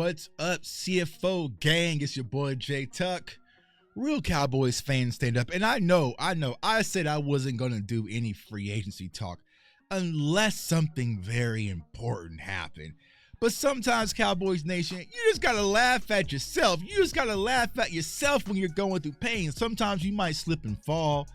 What's up, CFO gang? It's your boy Jay Tuck. Real Cowboys fans stand up. And I know, I said I wasn't going to do any free agency talk unless something very important happened. But sometimes, Cowboys Nation, you just got to laugh at yourself. You just got to laugh at yourself when you're going through pain. Sometimes you might slip and fall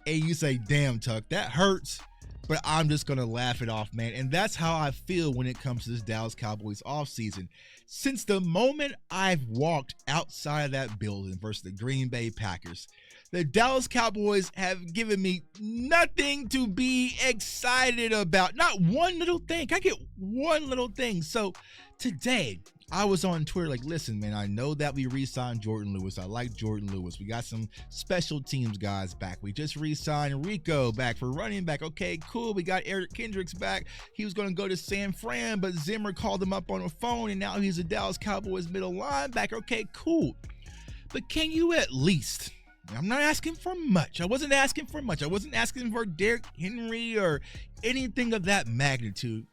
and you say, damn, Tuck, that hurts. But I'm just going to laugh it off, man. And that's how I feel when it comes to this Dallas Cowboys offseason. Since the moment I've walked outside of that building versus the Green Bay Packers, the Dallas Cowboys have given me nothing to be excited about. Not one little thing. I get one little thing. So today, I was on Twitter like, listen, man, I know that we re-signed Jordan Lewis. I like Jordan Lewis. We got some special teams guys back. We just re-signed Rico back for running back. Okay, cool. We got Eric Kendricks back. He was going to go to San Fran, but Zimmer called him up on the phone, and now he's a Dallas Cowboys middle linebacker. Okay, cool. But can you at least... I'm not asking for much. I wasn't asking for much. I wasn't asking for Derrick Henry or anything of that magnitude.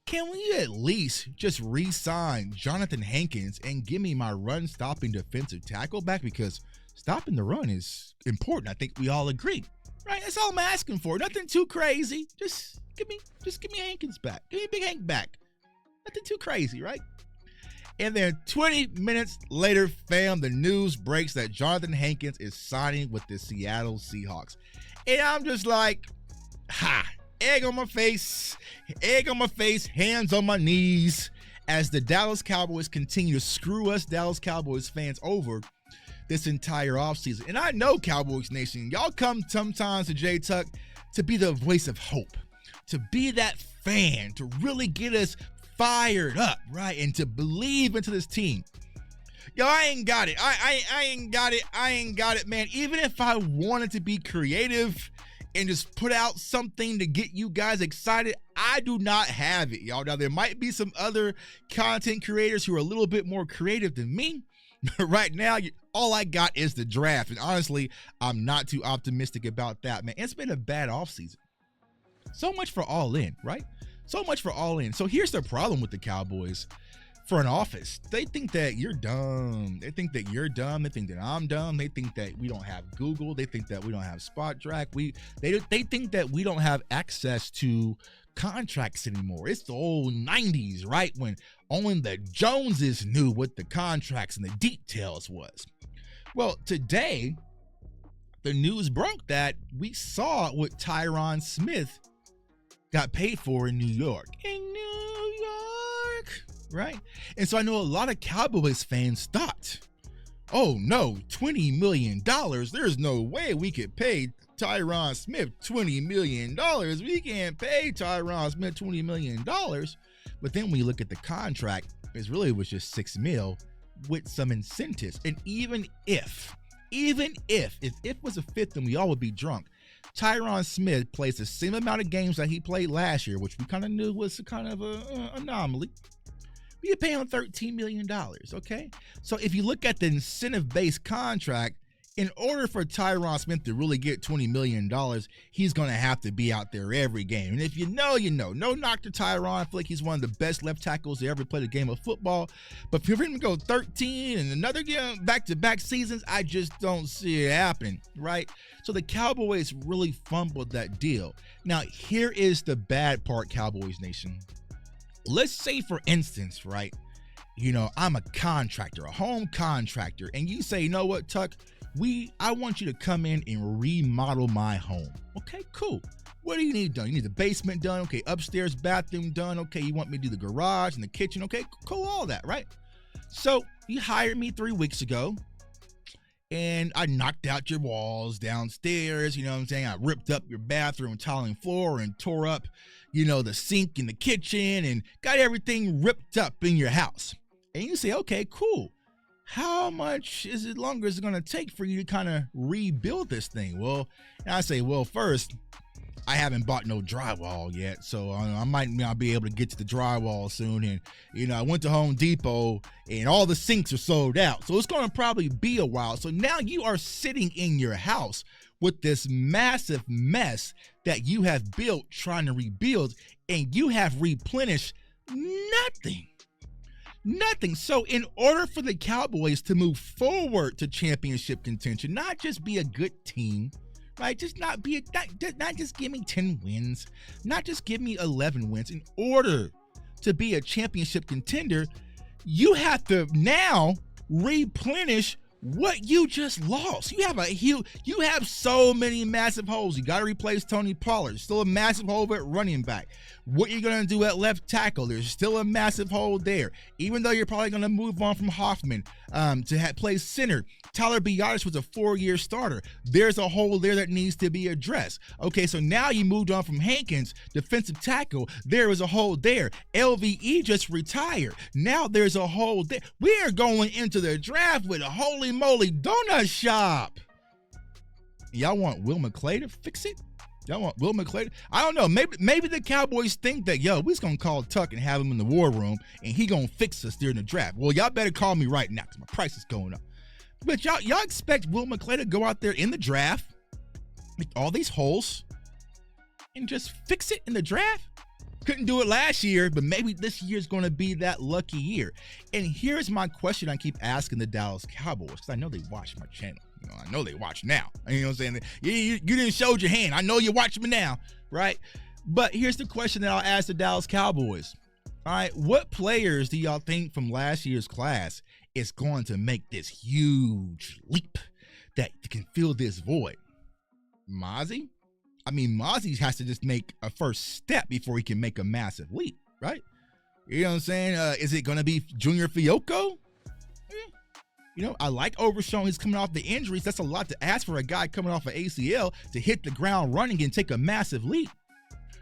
Can we at least just re-sign Jonathan Hankins and give me my run-stopping defensive tackle back? Because stopping the run is important. I think we all agree, right? That's all I'm asking for. Nothing too crazy. Just give me Hankins back. Give me Big Hank back. Nothing too crazy, right? And then 20 minutes later, fam, the news breaks that Jonathan Hankins is signing with the Seattle Seahawks. And I'm just like, ha, egg on my face, hands on my knees, as the Dallas Cowboys continue to screw us Dallas Cowboys fans over this entire offseason. And I know, Cowboys Nation, y'all come sometimes to J Tuck to be the voice of hope, to be that fan, to really get us fired up, right? And to believe into this team. Yo, I ain't got it. I ain't got it, man. Even if I wanted to be creative and just put out something to get you guys excited, I do not have it, y'all. Now, there might be some other content creators who are a little bit more creative than me. Right now, all I got is the draft. And honestly, I'm not too optimistic about that, man. It's been a bad offseason. So much for all in, right? So much for all in. So here's the problem with the Cowboys front office. They think that you're dumb. They think that you're dumb. They think that I'm dumb. They think that we don't have Google. They think that we don't have Spot Track. They think that we don't have access to contracts anymore. It's the old 90s, right? When only the Joneses knew what the contracts and the details was. Well, today, the news broke that we saw what Tyron Smith got paid for in New York. In New York, right? And so I know a lot of Cowboys fans thought, oh no, $20 million. There's no way we could pay Tyron Smith $20 million. We can't pay Tyron Smith $20 million. But then when you look at the contract, it was just $6 million with some incentives. And even if it was a fifth, then we all would be drunk. Tyron Smith plays the same amount of games that he played last year, which we kind of knew was kind of an anomaly. We pay him $13 million, okay? So if you look at the incentive-based contract, in order for Tyron Smith to really get $20 million, he's going to have to be out there every game. And if you know, you know. No knock to Tyron. I feel like he's one of the best left tackles to ever play the game of football. But for him to go 13 and another game, back-to-back seasons, I just don't see it happening, right? So the Cowboys really fumbled that deal. Now, here is the bad part, Cowboys Nation. Let's say, for instance, right, I'm a contractor, a home contractor, and you say, you know what, Tuck? I want you to come in and remodel my home. Okay, cool. What do you need done? You need the basement done. Okay, upstairs bathroom done. Okay, you want me to do the garage and the kitchen. Okay, cool, all that, right? So you hired me 3 weeks ago, and I knocked out your walls downstairs. You know what I'm saying? I ripped up your bathroom tile and floor and tore up, the sink in the kitchen and got everything ripped up in your house. And you say, okay, cool. How much longer is it going to take for you to kind of rebuild this thing? Well, and I say, well, first, I haven't bought no drywall yet, so I might not be able to get to the drywall soon. And, I went to Home Depot and all the sinks are sold out. So it's going to probably be a while. So now you are sitting in your house with this massive mess that you have built trying to rebuild, and you have replenished nothing. Nothing. So in order for the Cowboys to move forward to championship contention, not just be a good team, right? Just not just give me 10 wins, not just give me 11 wins. In order to be a championship contender, you have to now replenish what you just lost. You have so many massive holes. You got to replace Tony Pollard. Still a massive hole at running back. What you're going to do at left tackle, there's still a massive hole there. Even though you're probably going to move on from Hoffman to play center. Tyler Biadasz was a 4-year starter. There's a hole there that needs to be addressed. Okay, so now you moved on from Hankins, defensive tackle. There was a hole there. LVE just retired. Now there's a hole there. We are going into the draft with a holy moly donut shop. Y'all want Will McClay to fix it? Y'all want Will McClay? I don't know. Maybe the Cowboys think that, we just going to call Tuck and have him in the war room, and he going to fix us during the draft. Well, y'all better call me right now because my price is going up. But y'all expect Will McClay to go out there in the draft, make all these holes, and just fix it in the draft? Couldn't do it last year, but maybe this year's going to be that lucky year. And here's my question I keep asking the Dallas Cowboys, because I know they watch my channel. I know they watch now. You know what I'm saying? You didn't show your hand. I know you watch me now, right? But here's the question that I'll ask the Dallas Cowboys. All right, what players do y'all think from last year's class is going to make this huge leap that can fill this void? Mozzie? I mean, Mozzie has to just make a first step before he can make a massive leap, right? You know what I'm saying? Is it going to be Junior Fiocco? I like Overshown. He's coming off the injuries. That's a lot to ask for a guy coming off an ACL to hit the ground running and take a massive leap.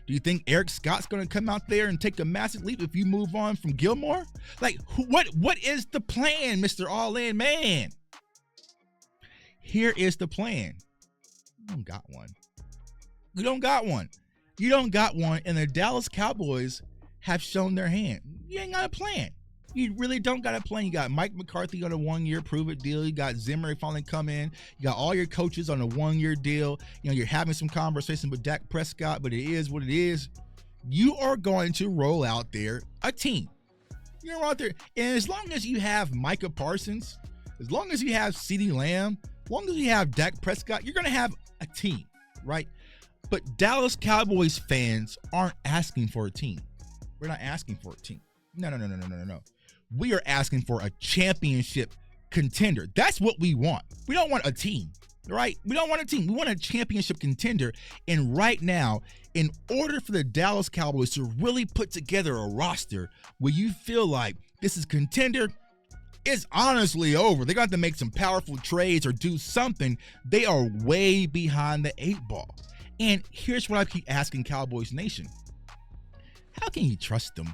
Do you think Eric Scott's going to come out there and take a massive leap if you move on from Gilmore? Like, what is the plan, Mr. All-In Man? Here is the plan. You don't got one. You don't got one. You don't got one, and the Dallas Cowboys have shown their hand. You ain't got a plan. You really don't got a plan. You got Mike McCarthy on a 1-year prove-it deal. You got Zimmer finally come in. You got all your coaches on a 1-year deal. You're having some conversation with Dak Prescott, but it is what it is. You are going to roll out there a team. You're out there, and as long as you have Micah Parsons, as long as you have CeeDee Lamb, as long as you have Dak Prescott, you're going to have a team, right? But Dallas Cowboys fans aren't asking for a team. We're not asking for a team. No. We are asking for a championship contender. That's what we want. We don't want a team, right? We don't want a team. We want a championship contender. And right now, in order for the Dallas Cowboys to really put together a roster where you feel like this is contender, it's honestly over. They're going to have to make some powerful trades or do something. They are way behind the 8 ball. And here's what I keep asking Cowboys Nation. How can you trust them?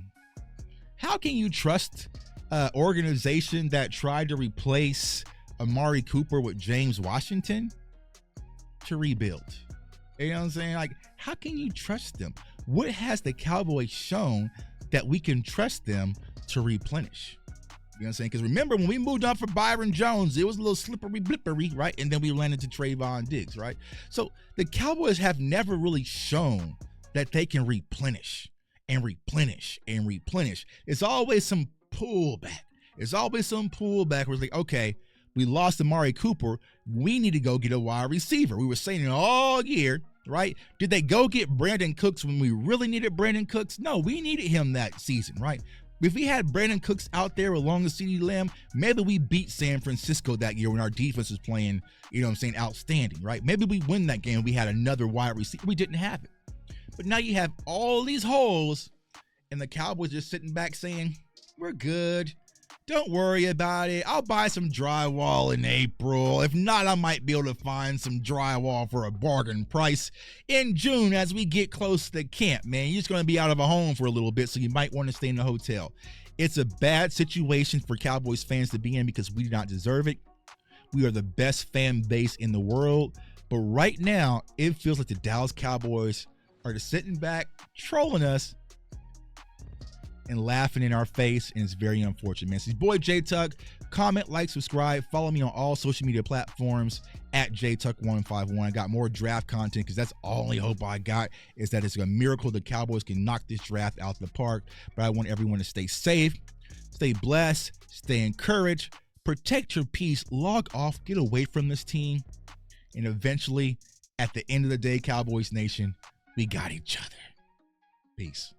How can you trust an organization that tried to replace Amari Cooper with James Washington to rebuild? You know what I'm saying? Like, how can you trust them? What has the Cowboys shown that we can trust them to replenish? You know what I'm saying? Because remember, when we moved on for Byron Jones, it was a little slippery blippery, right? And then we landed to Trayvon Diggs, right? So the Cowboys have never really shown that they can replenish and replenish and replenish. It's always some pullback. It's always some pullback where it's like, okay, we lost Amari Cooper. We need to go get a wide receiver. We were saying it all year, right? Did they go get Brandon Cooks when we really needed Brandon Cooks? No, we needed him that season, right? If we had Brandon Cooks out there along with CeeDee Lamb, maybe we beat San Francisco that year when our defense was playing, outstanding, right? Maybe we win that game. We had another wide receiver. We didn't have it. But now you have all these holes, and the Cowboys just sitting back saying, we're good. Don't worry about it. I'll buy some drywall in April. If not, I might be able to find some drywall for a bargain price in June as we get close to camp, man. You're just going to be out of a home for a little bit, so you might want to stay in the hotel. It's a bad situation for Cowboys fans to be in because we do not deserve it. We are the best fan base in the world. But right now, it feels like the Dallas Cowboys are just sitting back, trolling us, and laughing in our face, and it's very unfortunate, man. It's your boy J Tuck. Comment, like, subscribe, follow me on all social media platforms at JTuck151. I got more draft content because that's the only hope I got is that it's a miracle the Cowboys can knock this draft out the park. But I want everyone to stay safe, Stay blessed, stay encouraged, protect your peace, log off, get away from this team. And eventually, at the end of the day, Cowboys Nation, we got each other. Peace.